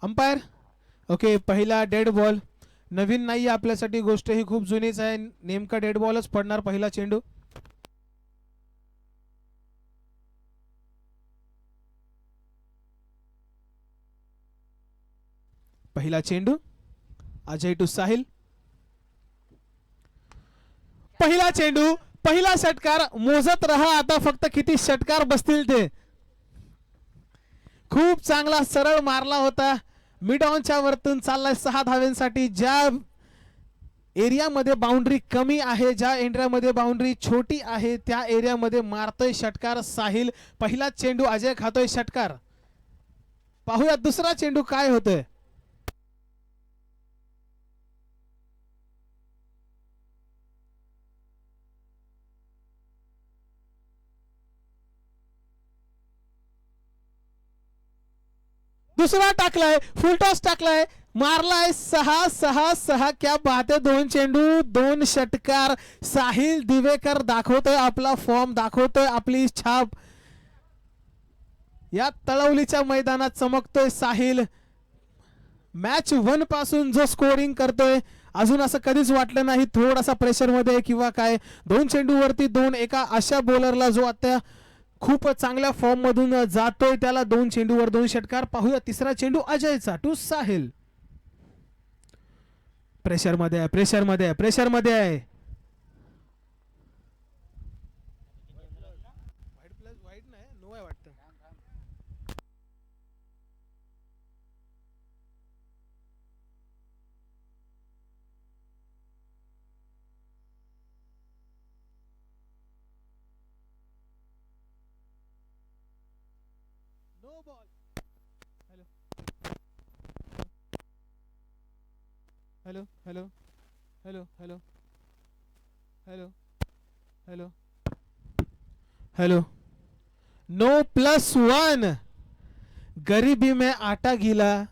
Umpire okay, पहिला dead ball. नवीन नाही आपल्यासाठी गोष्ट, ही खूप जुनीच आहे. नेमका डेड बॉलच पडणार पहिला चेंडू. पहिला चेंडू अजय टू साहिल. पहिला चेंडू, पहिला षटकार. मोजत रहा आता फक्त किती षटकार बसतील ते. खूप चांगला सरळ मारला होता. मिड ऑनच्या वरतून चाललाय 6 धाव्यांसाठी. ज्या एरियामध्ये बाउंड्री कमी आहे, ज्या एरियामध्ये बाउंड्री छोटी आहे, त्या एरियामध्ये मारतोय षटकार साहिल. पहिला चेंडू अजय खातोय षटकार. पाहूया दुसरा चेंडू काय होतोय. दुसरा टाकलाय, फुलटॉस टाकलाय, मारलाय 6-6-6. क्या बात है. 2 चेंडू 2 षटकार. साहिल दिवेकर दाखवतोय आपला फॉर्म, दाखवतोय आपली छाप. या तळवलीच्या मैदानात चमकतोय साहिल. मॅच 1 पासून जो स्कोरिंग करतोय, अजून असं कधीच वाटलं नाही थोडासा प्रेशर मध्ये किंवा काय. 2 चेंडू वरती 2. एका अशा बॉलरला जो आता खूप चांगल्या फॉर्म मधून जातोय, त्याला 2 चेंडूवर 2 षटकार. पाहूया तिसरा चेंडू अजयचा टू साहिल. प्रेशर मध्ये आहे, प्रेशर मध्ये आहे, प्रेशर मध्ये आहे. वाईट नाही, नो आहे वाटतं. No ball. Hello hello hello hello hello hello hello hello. No +1. गरिबी में आटा गिला,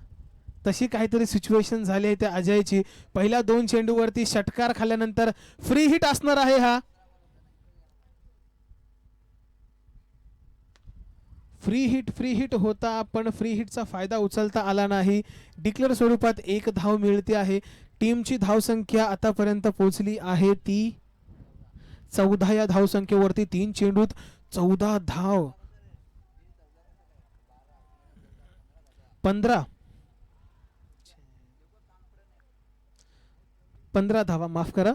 तशी काहीतरी सिच्युएशन झाली आहे त्या अजयची. पहिल्या 2 चेंडूवरती षटकार खाल्ल्यानंतर फ्री हिट असणार आहे हा. फ्री हिट होता, पण फ्री हिटचा फायदा उचलता आला नाही. डिक्लेअर स्वरूपात 1 धाव मिळते आहे. टीमची धावसंख्या आतापर्यंत पोहोचली आहे ती 14. या धावसंख्येवरती 3 चेंडूत 14 धाव. 15 धावा, माफ करा.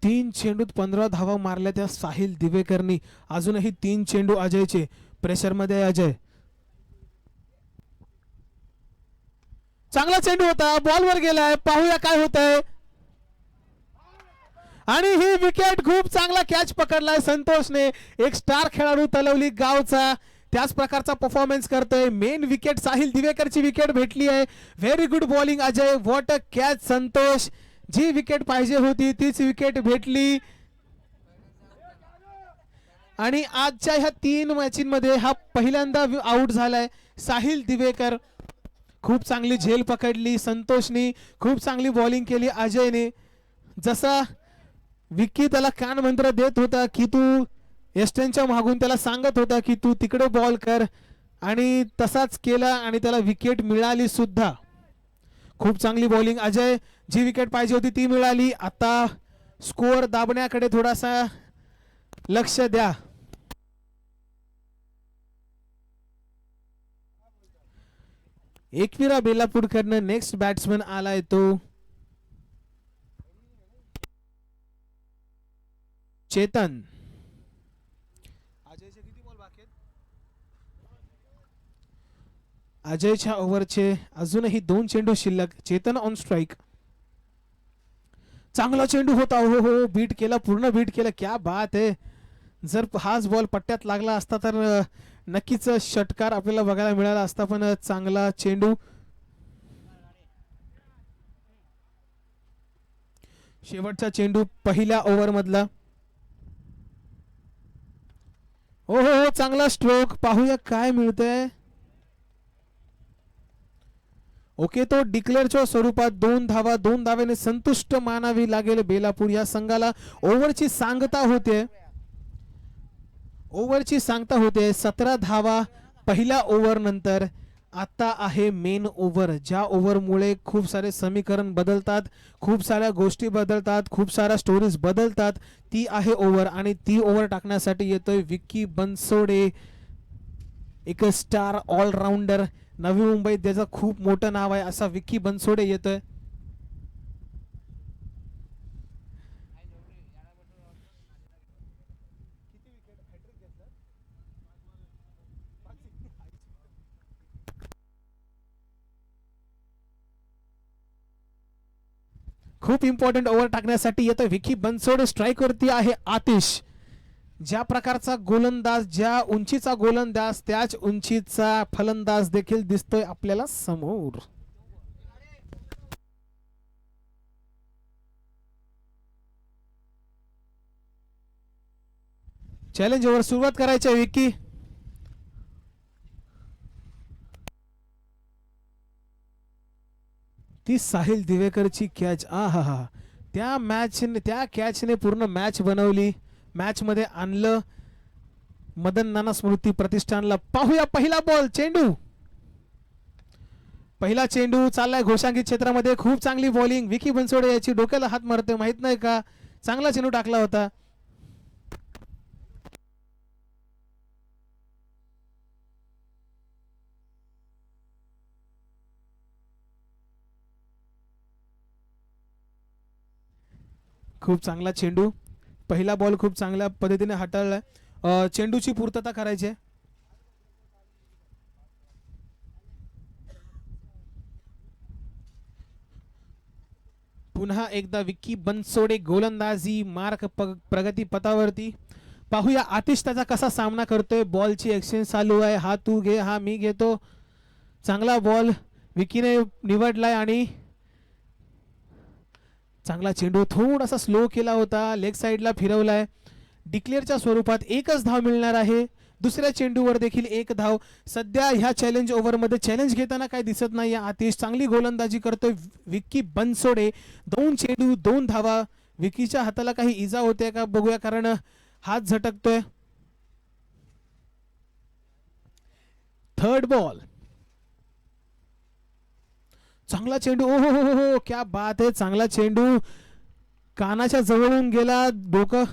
3 चेंडूत 15 धावा मारल्या त्या साहिल दिवेकरनी. अजूनही 3 चेंडू अजयचे. प्रेशर मध्ये अजय. चांगला चेंडू होता, बॉलवर गेलाय. पाहूया काय होतंय. आणि ही विकेट खूप चांगला कॅच पकडलाय संतोषने. एक स्टार खेळाडू तलवली गावचा, त्याच प्रकारचा परफॉर्मन्स करतोय. मेन विकेट साहिल दिवेकरची विकेट भेटली आहे. Very good bowling Ajay, what a catch Santosh. जी विकेट पाहिजे होती तीच विकेट भेटली. आणि आजच्या ह्या 3 मॅचींमध्ये हा पहिल्यांदा आउट झालाय साहिल दिवेकर. खूप चांगली झेल पकडली संतोषनी, खूप चांगली बॉलिंग केली अजयने. जसा विक्की त्याला कान मंत्र देत होता की तू एस्टनच्या मागून त्याला सांगत होता की तू तिकडे बॉल कर, आणि तसाच केला आणि त्याला विकेट मिळाली सुद्धा. खूप चांगली बॉलिंग अजय. जी विकेट पाहिजे होती ती मिळाली. आता स्कोअर दाबण्याकडे थोडासा लक्ष द्या. एकविरा बेलापूरकरनं नेक्स्ट बॅट्समन आलाय तो चेतन. अजयचे किती बॉल बाकी आहेत. अजयच्या ओव्हरचे अजूनही 2 चेंडू शिल्लक. Chetan on strike. चांगला चेंडू होता. हो हो, बीट केला, पूर्ण बीट केला. क्या बात आहे. जर हाच बॉल पट्ट्यात लागला असता तर नक्कीच षटकार आपल्याला बघायला मिळाला असता. पण चांगला चेंडू. शेवटचा चेंडू पहिल्या ओव्हर मधला. हो हो हो, चांगला स्ट्रोक. पाहूया काय मिळतंय. ओके, तो डिक्लेअरच्या स्वरूपात 2 धावा. 2 धावेने संतुष्ट मानावी लागेल बेलापूर या संघाला. ओव्हरची सांगता होते, ओव्हरची सांगता होते 17 धावा पहिल्या ओव्हर नंतर आता आहे मेन ओव्हर, ज्या ओव्हरमुळे खूप सारे समीकरण बदलतात, खूप साऱ्या गोष्टी बदलतात, खूप साऱ्या स्टोरीज बदलतात. ती आहे ओव्हर आणि ती ओव्हर टाकण्यासाठी येतोय विक्की बनसोडे, एक स्टार ऑलराऊंडर. नवी मुंबईत त्याचं खूप मोठं नाव आहे असा विक्की बनसोडे येतोय. खूप इम्पॉर्टंट ओव्हर टाकण्यासाठी येतोय विक्की बनसोडे. स्ट्राईक वरती आहे आतिश. ज्या प्रकारचा गोलंदाज, ज्या उंचीचा गोलंदाज, त्याच उंचीचा फलंदाज देखील दिसतोय आपल्याला समोर. चॅलेंज ओव्हर सुरुवात करायची आहे विक्की. ती साहिल दिवेकरची कॅच, आ हा हा, त्या मॅचने, त्या कॅचने पूर्ण मॅच बनवली, मॅच मध्ये आणलं मदन नाना स्मृती प्रतिष्ठानला. पाहूया पहिला बॉल, चेंडू. पहिला चेंडू चाललाय घोषांकित क्षेत्रामध्ये. खूप चांगली बॉलिंग. विकी बनसोडे याची डोक्याला हात मारते, माहित नाही का, चांगला चेंडू टाकला होता. खूप चांगला चेंडू. पहिला बॉल खूप चांगल्या पद्धतीने हाताळलाय. चेंडूची पूर्तता करायची आहे. पुन्हा एकदा विक्की बनसोडे गोलंदाजी मार्क प्रगती पथावरती. पाहूया आतिश त्याचा कसा सामना करतोय. बॉलची एक्सचेंज चालू आहे. हा तू घे, हा मी घेतो. चांगला बॉल विकीने निवडलाय आणि चांगला चेंडू थोडासा स्लो केला होता, लेग साइडला फिरवलाय. डिक्लेअरच्या स्वरूपात एकच धाव मिळणार आहे. दुसऱ्या चेंडूवर देखील एक धाव. सध्या ह्या चॅलेंज ओव्हरमध्ये चॅलेंज घेताना काय दिसत नाही आतिश. चांगली गोलंदाजी करतोय विक्की बनसोडे. 2 चेंडू 2 धावा. विकीच्या हाताला काही इजा होते का बघूया, कारण हात झटकतोय. Third ball. चांगला चेंडू. ओ हो हो हो, क्या बात आहे. चांगला चेंडू कानाच्या जवळून गेला. डोकं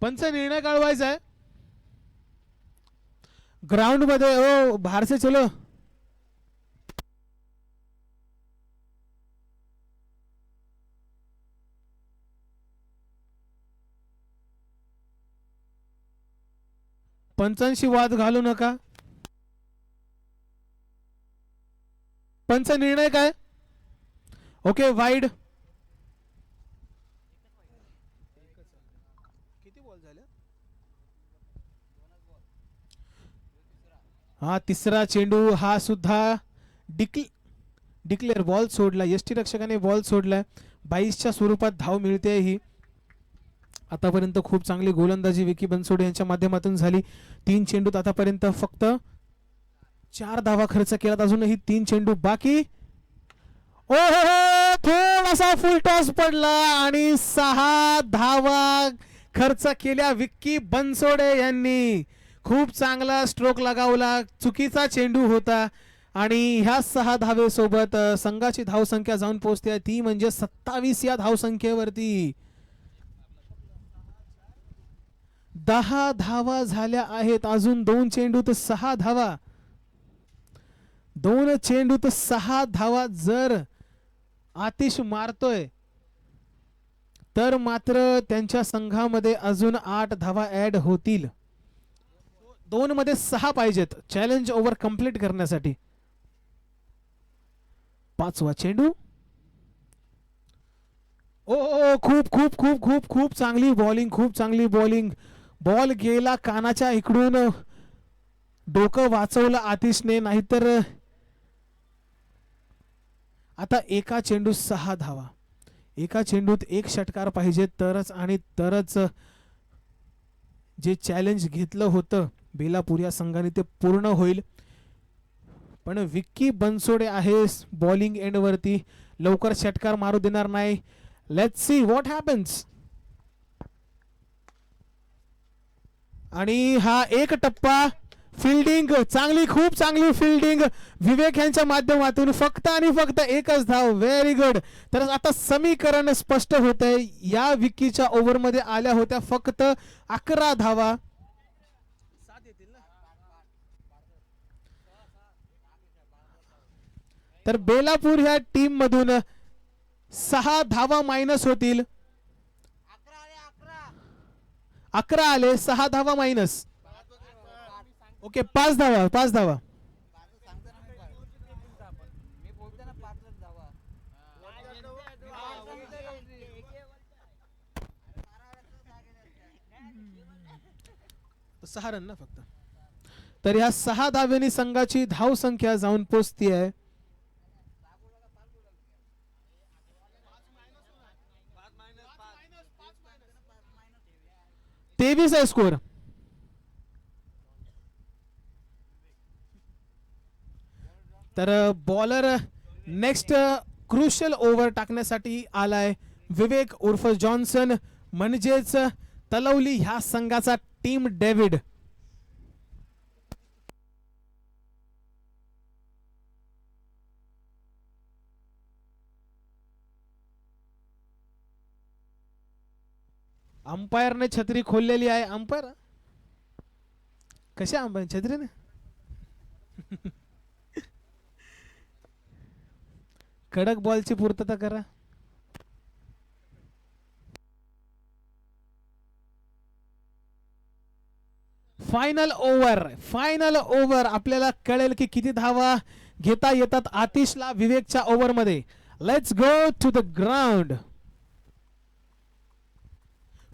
पंच निर्णय कळवायचा आहे ग्राउंड मध्ये. ओ बाहर से चलो. पंचांशी वाद घालू नका. पंच निर्णय काय. Okay, wide. किती बॉल झाले. हा तिसरा चेंडू. हा सुद्धा डिक्लेअर बॉल सोडला. यष्टी रक्षकाने बॉल सोडलाय. 22च्या स्वरूपात धाव मिळते ही. आतापर्यंत खूप चांगली गोलंदाजी विकी बनसोडे यांच्या माध्यमातून झाली. 3 चेंडूत आतापर्यंत फक्त 4 धावा खर्च केलात. अजूनही 3 चेंडू बाकी. ओ हो हो, थोडासा फुल टॉस पडला आणि 6 धावा खर्च केल्या विक्की बनसोडे यांनी. खूप चांगला स्ट्रोक लगावला. चुकीचा चेंडू होता आणि ह्या 6 धावेसोबत संघाची धावसंख्या जाऊन पोहोचते ती म्हणजे 27 या धावसंख्येवरती. 10 धावा झाल्या आहेत. अजून 2 चेंडूत 6 धावा. 2 चेंडूत 6 धावा जर आतिश मारतोय तर मात्र त्यांच्या संघामध्ये अजून 8 धावा ऍड होतील. 2 मध्ये 6 पाहिजेत चॅलेंज ओव्हर कंप्लीट करण्यासाठी. 5वा चेंडू. ओ खूप खूप खूप खूप खूप चांगली बॉलिंग. खूप चांगली बॉलिंग. बॉल गेला कानाच्या इकडून. डोकं वाचवलं आतिशने, नाहीतर आता एका चेंडूत 6 धावा. एका चेंडूत 1 षटकार पाहिजे तरच, आणि तरच जे चॅलेंज घेतलं होतं बेलापूर या संघाने ते पूर्ण होईल. पण विक्की बनसोडे आहे बॉलिंग एंड वरती, लवकर षटकार मारू देणार नाही. Let's see what happens. आणि हा एक टप्पा फिल्डिंग चांगली, खूप चांगली फिल्डिंग विवेक यांच्या माध्यमातून, फक्त आणि फक्त एकच धाव. Very good. तर आता समीकरण स्पष्ट होत आहे. या विक्कीच्या ओव्हरमध्ये आल्या होत्या फक्त 11 धावा. तर बेलापूर ह्या टीम मधून 6 धावा मायनस होतील. 11 आले, 6 धावा मायनस. ओके, 5 धावा, 5 धावा. सहा रन ना फक्त. तर ह्या 6 धाव्यांनी संघाची धाव संख्या जाऊन पोचती आहे 23 आहे स्कोर. तर बॉलर नेक्स्ट क्रुशियल ओव्हर टाकण्यासाठी आलाय विवेक उर्फ जॉन्सन, म्हणजेच तलवली ह्या संघाचा टीम डेव्हिड. अंपायरने छत्री खोललेली आहे. अंपायर कशा अंपायर छत्रीने कडक बॉलची पूर्तता करा. Final over, final over. आपल्याला कळेल की किती धावा घेता येतात आतिशला विवेकच्या ओव्हर मध्ये. Let's go to the ground.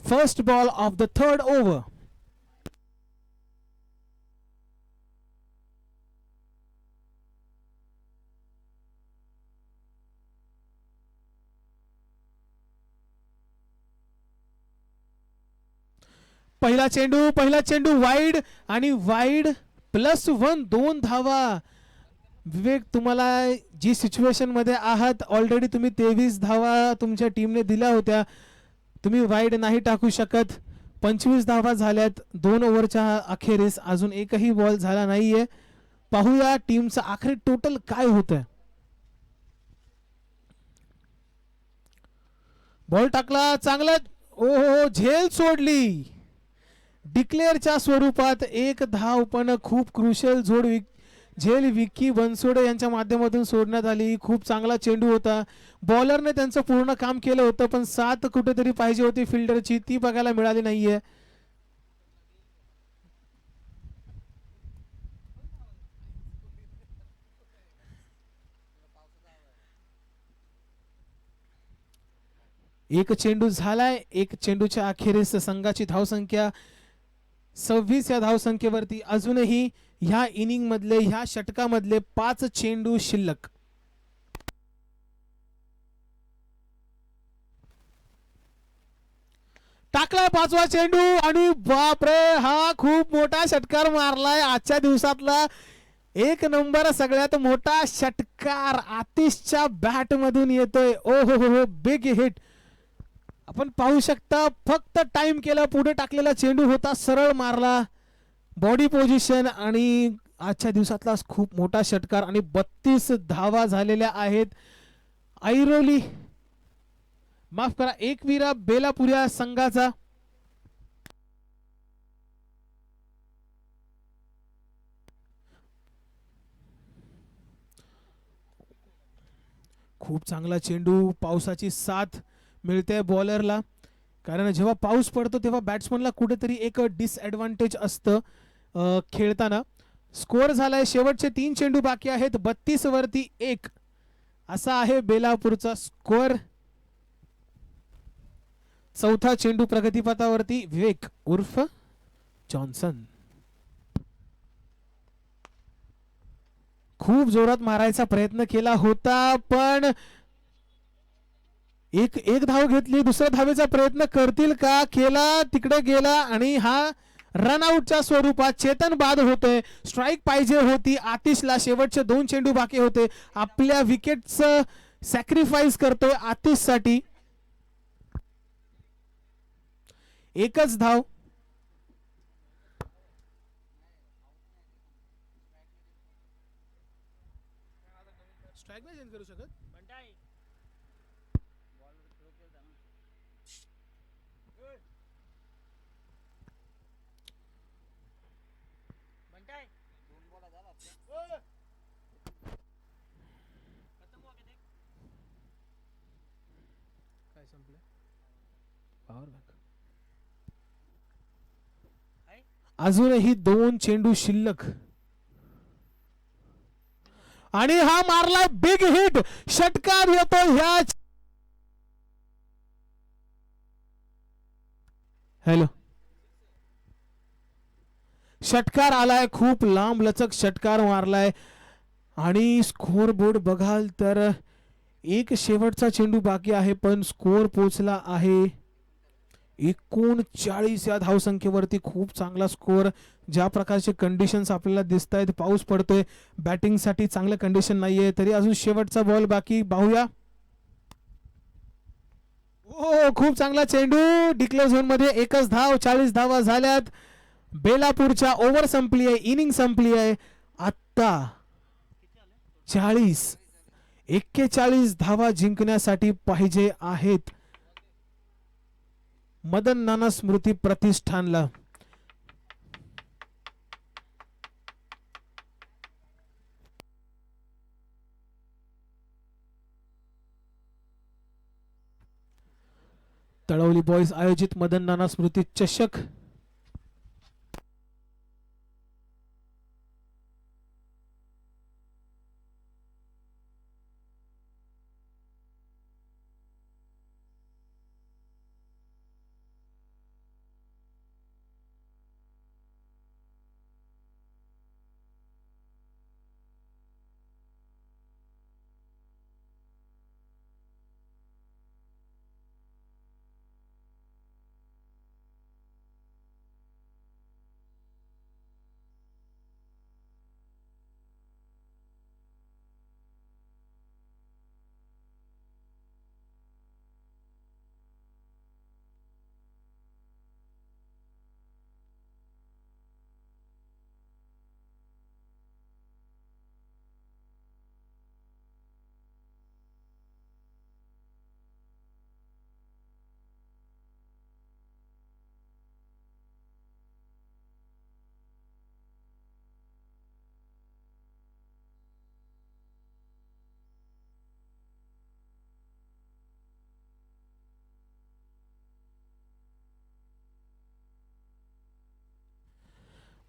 First ball of the third over. पहिला चेंडू वाईड आणि वाईड +1, 2 धावा. विवेक, तुम्हाला जी सिच्युएशन मध्ये आहात ऑलरेडी तुम्ही 23 धावा तुमच्या टीमने दिल्या होत्या. तुम्ही वाईड नाही टाकू शकत. 25 धावा झाल्यात 2 ओव्हरच्या अखेरीस, अजून एकही बॉल झाला नाहीये. पाहूया टीमचं आखरी टोटल काय होतं. बॉल टाकला चांगला. ओहो, झेल सोडली. डिक्लेअरच्या स्वरूपात 1 धाव, पण खूप क्रुशियल झेल विक्की बनसोडे यांच्या माध्यमातून सोडण्यात आली. खूप चांगला चेंडू होता. बॉलरने त्यांचं पूर्ण काम केलं होतं, पण साथ कुठेतरी पाहिजे होती फिल्डरची, ती बघायला मिळाली नाहीये. एक चेंडू झालाय. 1 चेंडूच्या अखेरीस संघाची धावसंख्या 26 या धावसंख्येवरती. अजूनही ह्या इनिंग मधले, ह्या षटकामधले 5 चेंडू शिल्लक. टाकलाय 5वा चेंडू आणि बापरे, हा खूप मोठा षटकार मारलाय. आजच्या दिवसातला 1 नंबर सगळ्यात मोठा षटकार आतिशच्या बॅट मधून येतोय. ओ हो, बिग हिट. आपण पाहू शकता, फक्त टाइम केला. पुढे टाकलेला चेंडू होता, सरळ मारला, बॉडी पोझिशन, आणि आजच्या दिवसातला खूप मोठा षटकार. आणि 32 धावा झालेल्या आहेत. ऐरोली, माफ करा, एकविरा बेलापूर या संघाचा. खूप चांगला चेंडू. पावसाची साथ मिळते बॉलरला, कारण जेव्हा पाऊस पडतो तेव्हा बॅट्समनला कुठेतरी एक डिसएडव्हान्टेज असतं खेळताना. स्कोअर झालाय, शेवटचे 3 चेंडू बाकी आहेत. 32 वरती 1 असा आहे बेलापूरचा स्कोअर. चौथा चेंडू प्रगतीपथावरती विवेक उर्फ जॉन्सन. खूप जोरात मारायचा प्रयत्न केला होता, पण एक धाव घेतली. दुसऱ्या धावेचा प्रयत्न करतील का, केला, तिकडे गेला आणि हा रनआउटच्या स्वरूपात चेतन बाद होतोय. स्ट्राईक पाहिजे होती आतिशला. शेवटचे 2 चेंडू बाकी होते. आपल्या विकेटचं सॅक्रिफाईस करतोय आतिशसाठी. एकच धाव. स्ट्राईक नाही चेंज करू शकत. काय संपलं? Power back. अजूनही 2 चेंडू शिल्लक. आणि हा मारलाय बिग हिट. षटकार येतो ह्या. हॅलो. षटकार आलाय. खूप लांब लचक षटकार मारलाय. आणि स्कोर बोर्ड बघाल तर एक शेवटचा चेंडू बाकी आहे पण स्कोर पोहोचला आहे 39 या धावसंख्येवरती. खूप चांगला स्कोर. ज्या प्रकारचे कंडिशन्स आपल्याला दिसत आहेत, पाऊस पडतोय, बॅटिंगसाठी चांगलं कंडिशन नाहीये, तरी अजून शेवटचा बॉल बाकी. पाहूया. ओ खूप चांगला चेंडू. डिक्लेअर झोन मध्ये एकच धाव. 40 धावा झाल्यात. बेलापूरच्या ओव्हर संपली आहे, इनिंग संपली आहे. आत्ता 41 धावा जिंकण्यासाठी पाहिजे आहेत मदन नाना स्मृती प्रतिष्ठानला. तळवली बॉयज आयोजित मदन नाना स्मृती चषक.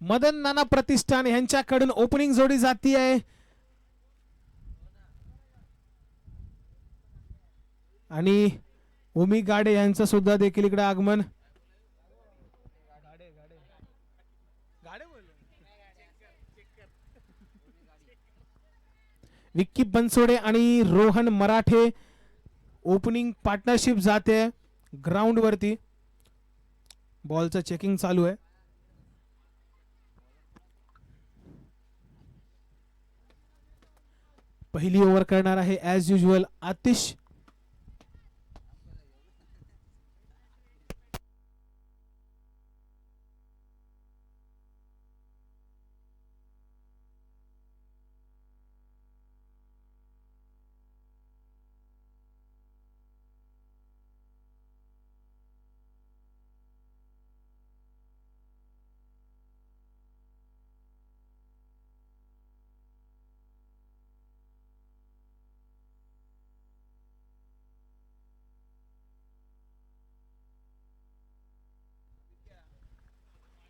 मदन नाना प्रतिष्ठान यांच्याकडून ओपनिंग जोडी जाती आहे. आणि उमी गाडे यांचं सुद्धा देखील इकडे आगमन. विक्की बनसोडे आणि रोहन मराठे ओपनिंग पार्टनरशिप जाते ग्राउंड वरती. बॉलचं चेकिंग चालू आहे. पहिली ओव्हर करणार आहे ॲज युजुअल आतिश.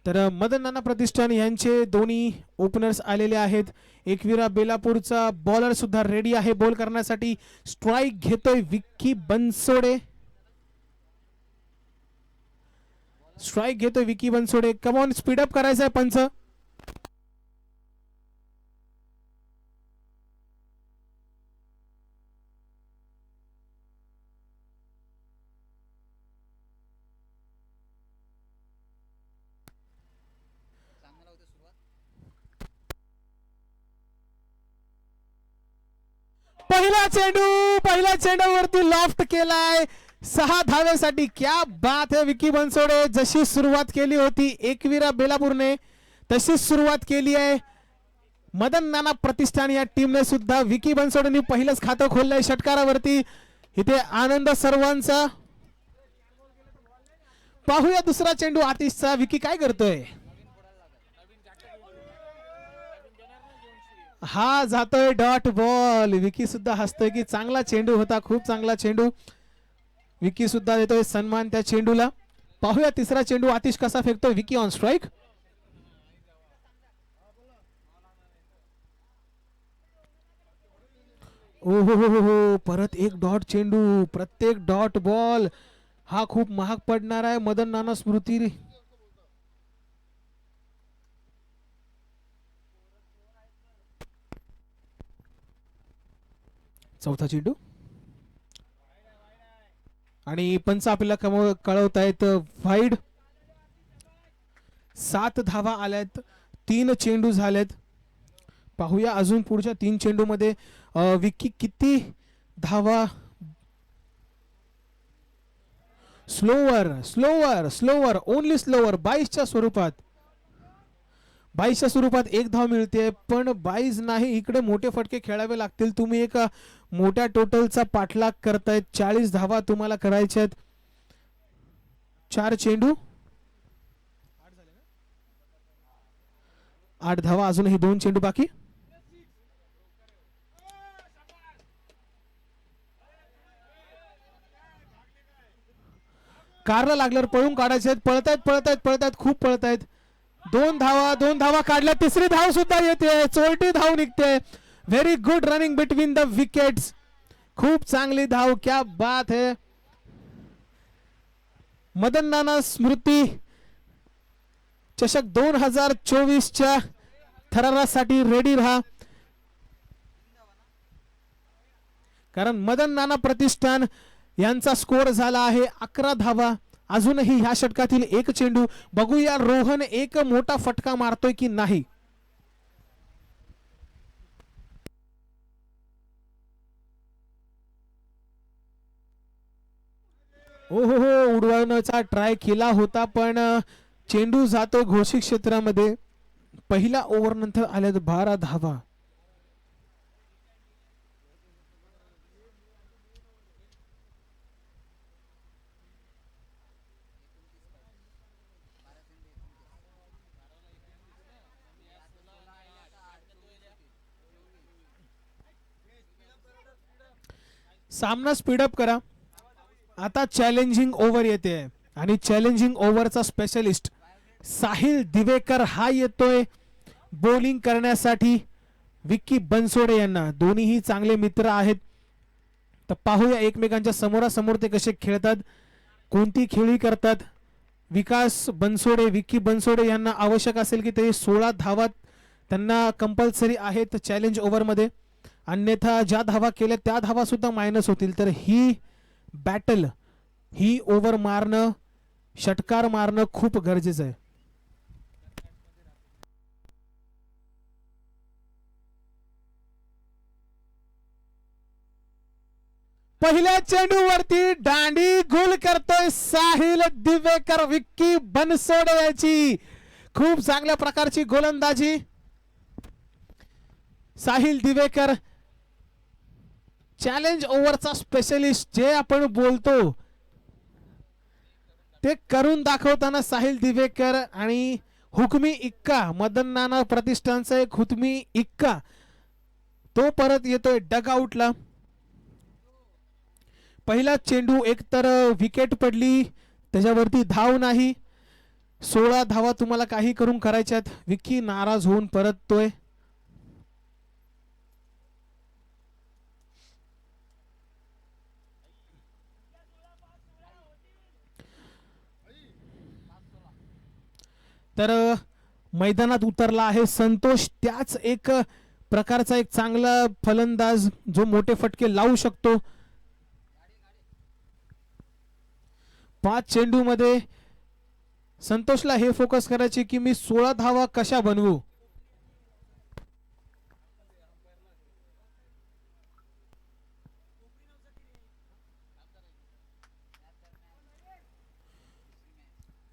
तर मदन नाना प्रतिष्ठान यांचे दोन्ही ओपनर्स आलेले आहेत. एकविरा बेलापूरचा बॉलर सुद्धा रेडी आहे बॉल करण्यासाठी. स्ट्राइक घेतोय विक्की बनसोडे. स्ट्राइक घेतोय Vicky Bansode. Come on speed up करायचं आहे पंच. पहिल्या चेंडूवरती लॉफ्ट केलाय 6 धावेसाठी. क्या बात है विकी बनसोडे. जशी सुरुवात केली होती एकविरा बेलापूरने तशीच सुरुवात केली आहे मदन नाना प्रतिष्ठान या टीमने सुद्धा. विकी बनसोडेंनी पहिलंच खातं खोललंय षटकारावरती. इथे आनंद सर्वांचा. पाहूया दुसरा चेंडू आतिशचा. विकी काय करतोय. हा जातोय डॉट बॉल. विकी सुद्धा हसतोय की चांगला चेंडू होता, खूप चांगला चेंडू. विकी सुद्धा देतोय सन्मान त्या चेंडूला. पाहूया तिसरा चेंडू आतिश कसा फेकतोय. Vicky on strike. ओहो परत एक डॉट चेंडू. प्रत्येक डॉट बॉल हा खूप महाग पडणार आहे मदन नाना स्मृती. चौथा चेंडू आणि पंच आपल्याला कळवतायत वाईड. 7 धावा आल्यात, 3 चेंडू झालेत. पाहूया अजून पुढच्या 3 चेंडू मध्ये विकी किती धावा. Slower slower slower only slower. 22च्या स्वरूपात 22च्या स्वरूपात 1 धाव मिळते. पण 22 नाही, इकडे मोठे फटके खेळावे लागतील. तुम्ही एक मोठ्या टोटलचा पाठलाग करतायत. 40 धावा तुम्हाला करायच्यात. 4 चेंडू 8 धावा. अजूनही 2 चेंडू बाकी. कारला लागल्यावर पळून काढायचे. पळतायत पळतायत पळतायत खूप पळतायत. 2 धावा काढल्या. तिसरी धाव सुद्धा येते. चोरटी धाव निघते. Very good running between the wickets. खूप चांगली धाव. क्या बात है. मदन नाना स्मृती चषक 2024च्या थरारासाठी रेडी राहा. कारण मदन नाना प्रतिष्ठान यांचा स्कोर झाला आहे 11 धावा. अजूनही ह्या षटकातील 1 चेंडू. बघूया रोहन एक मोठा फटका मारतोय की नाही. ओहो उडवण्याचा ट्राय केला होता पण चेंडू जातो घोषित क्षेत्रामध्ये. पहिल्या ओव्हर नंतर आल्यात 12 धावा. सामना स्पीडअप करा. आता चॅलेंजिंग ओव्हर येते आणि चॅलेंजिंग ओव्हरचा स्पेशलिस्ट साहिल दिवेकर हा येतोय बॉलिंग करण्यासाठी विक्की बनसोडे यांना. दोन्हीही चांगले मित्र आहेत. तर पाहूया एकमेकांच्या समोरासमोर ते कसे खेळतात, कोणती खेळी करतात. विकास बनसोडे विक्की बनसोडे यांना आवश्यक असेल की ते 16 धावा त्यांना कंपल्सरी आहेत चॅलेंज ओव्हरमध्ये. अन्यथा ज्या धावा केल्या त्या धावा सुद्धा मायनस होतील. तर ही बॅटल, ही ओव्हर मारणं, षटकार मारणं खूप गरजेचं आहे. पहिल्या चेंडूवरती दांडी गुल करतोय साहिल दिवेकर. विक्की बनसोडे याची खूप चांगल्या प्रकारची गोलंदाजी. साहिल दिवेकर चॅलेंज ओव्हरचा स्पेशलिस्ट जे आपण बोलतो ते करून दाखवताना साहिल दिवेकर. आणि हुकमी इक्का, मदन नाना प्रतिष्ठानचा एक हुकमी इक्का तो परत येतोय डगआउटला. पहिला चेंडू एकतर विकेट पडली, त्याच्यावरती धाव नाही. 16 धावा तुम्हाला काही करून करायच्यात. विक्की नाराज होऊन परततोय. तर मैदानात उतरला आहे संतोष. त्याच एक प्रकारचा एक चांगला फलंदाज जो मोठे फटके लावू शकतो. 5 चेंडू मध्ये संतोषला हे फोकस करायचे की मी 16 धावा कशा बनवू.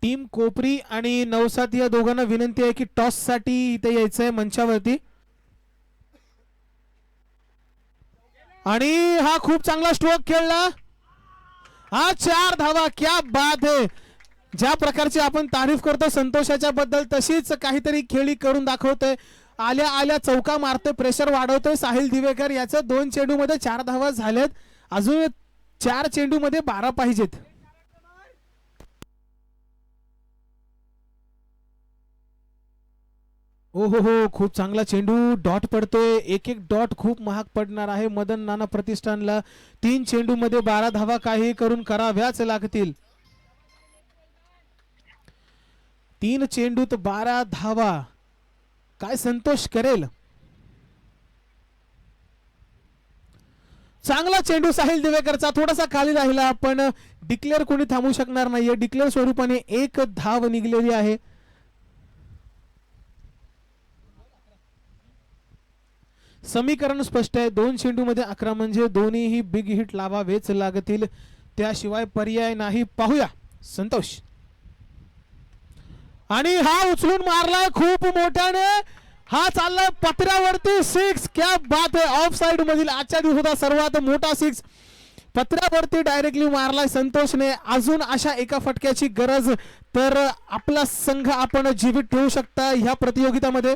टीम कोपरी आणि नवसाथ या दोघांना विनंती आहे की टॉस साठी इथे यायचंय मंचावरती. आणि हा खूप चांगला स्ट्रोक खेळला. हा 4 धावा. क्या बात है. ज्या प्रकारची आपण तारीफ करतो संतोषाच्या बद्दल तशीच काहीतरी खेळी करून दाखवतोय. आल्या आल्या चौका मारतोय, प्रेशर वाढवतोय साहिल दिवेकर. याचं 2 चेंडू मध्ये 4 धावा झाल्यात. अजून 4 चेंडू मध्ये 12 पाहिजेत. ओ हो हो, खूप चांगला चेंडू. डॉट पडतोय. एक एक डॉट खूप महाग पडणार आहे मदन नाना प्रतिष्ठानला. 3 चेंडू मध्ये 12 धावा काही करून कराव्याच लागतील. 3 चेंडूत 12 धावा. काय संतोष करेल. चांगला चेंडू साहिल दिवेकरचा. थोडासा खाली राहिला पण डिक्लेअर कोणी थांबू शकणार नाहीये. डिक्लेअर स्वरूपाने 1 धाव निघलेली आहे. समीकरण स्पष्ट आहे. 2 चेंडू मध्ये 11 म्हणजे दोन्हीही बिग हिट लावावेच लागतील. त्याशिवाय पर्याय नाही. पाहूया संतोष. आणि हा उचलून मारलाय खूप मोठ्याने. हा चाललाय पत्र्यावरती 6. क्या बात आहे. ऑफ साइड मधील आजच्या दिवसाचा सर्वात मोठा 6 पत्र्यावरती डायरेक्टली मारलाय संतोषने. अजून अशा एका फटक्याची गरज तर आपला संघ आपण जीवित ठेवू शकता ह्या प्रतियोगितामध्ये.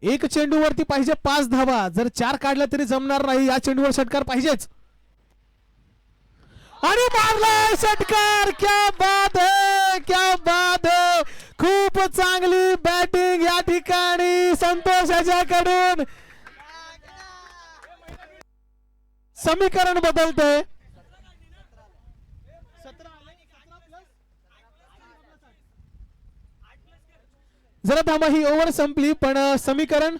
एक चेंडूवरती पाहिजे 5 धावा. जर 4 काढल्या तरी जमणार नाही. या चेंडूवर षटकार पाहिजेच. आणि मारलाय षटकार. क्या बात है. क्या बात है. खूप चांगली बॅटिंग या ठिकाणी संतोष याच्याकडून. समीकरण बदलते. जरा थांबा, ही ओव्हर संपली पण समीकरण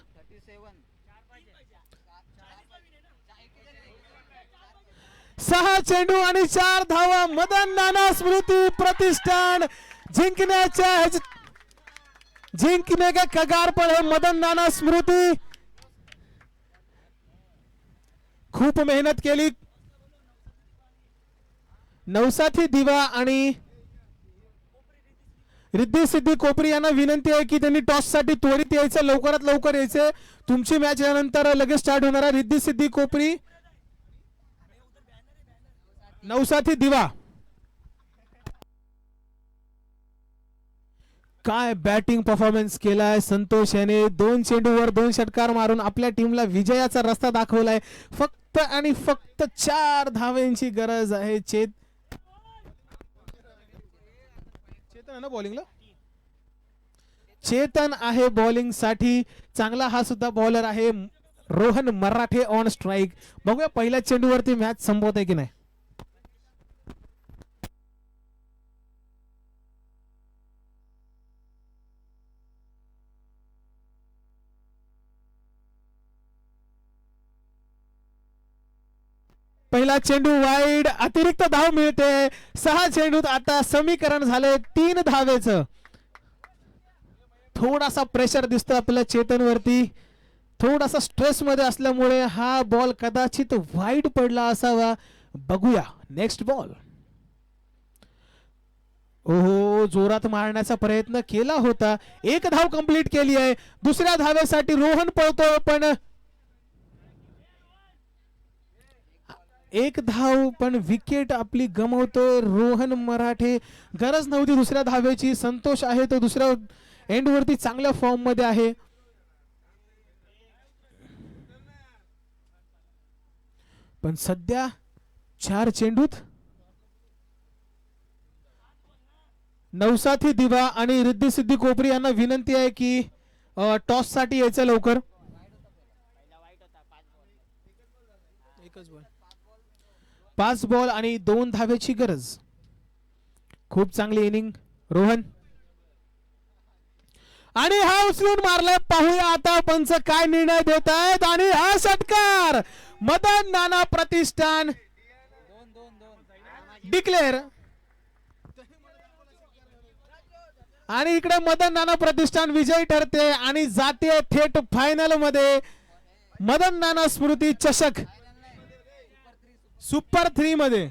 6 चेंडू आणि 4 धावा. मदन नाना स्मृती प्रतिष्ठान जिंकने के कगार पर है मदन नाना स्मृती. खूप मेहनत केली. नवसाथी दिवा आणि रिद्धी सिद्धी कोपरी यांना विनंती आहे की त्यांनी टॉस साठी त्वरित यायचं. लवकरात लवकर यायचं. तुमची मॅच यानंतर लगेच स्टार्ट होणार आहे. रिद्धी सिद्धी कोपरी, नवसाथी दिवा. काय बॅटिंग परफॉर्मन्स केलाय संतोष याने. 2 चेंडूवर 2 षटकार मारून आपल्या टीमला विजयाचा रस्ता दाखवलाय. फक्त आणि फक्त 4 धावांची गरज आहे. चेतन ना बॉलिंगला. चेतन आहे बॉलिंग साठी. चांगला हा सुद्धा बॉलर आहे. रोहन मराठे ऑन स्ट्राइक. बघूया पहिल्या चेंडूवरती मॅच संपवत आहे की नाही. पहिला चेंडू वाईड. अतिरिक्त धाव मिळते. 6 चेंडूत आता समीकरण झाले 3 धावेचं. थोडासा प्रेशर दिसतो आपल्या चेतन वरती. थोडासा स्ट्रेस मध्ये असल्यामुळे हा बॉल कदाचित वाईड पडला असावा. बघूया नेक्स्ट बॉल. ओहो, जोरात मारण्याचा प्रयत्न केला होता. 1 धाव कंप्लीट केली आहे. दुसऱ्या धावेसाठी रोहन पळतो पण 1 धाव पण विकेट आपली गमवतोय रोहन मराठे. गरज नव्हती दुसऱ्या धावेची. संतोष आहे तो दुसऱ्या एंड वरती चांगल्या फॉर्म मध्ये आहे. पण सध्या 4 चेंडूत नवसाथी दिवा आणि रिद्धी सिद्धी कोपरी यांना विनंती आहे की टॉस साठी यायचं लवकर. 5 बॉल आणि 2 धावेची गरज. खूप चांगली इनिंग रोहन. आणि हा उचलून मारलाय. पाहूया आता पंच काय निर्णय देत आहेत. आणि हा षटकार. मदन नाना प्रतिष्ठान डिक्लेअर. आणि इकडे मदन नाना प्रतिष्ठान विजयी ठरते आणि जाते थेट फायनल मध्ये मदन नाना स्मृती चषक सुपर 3 मध्ये.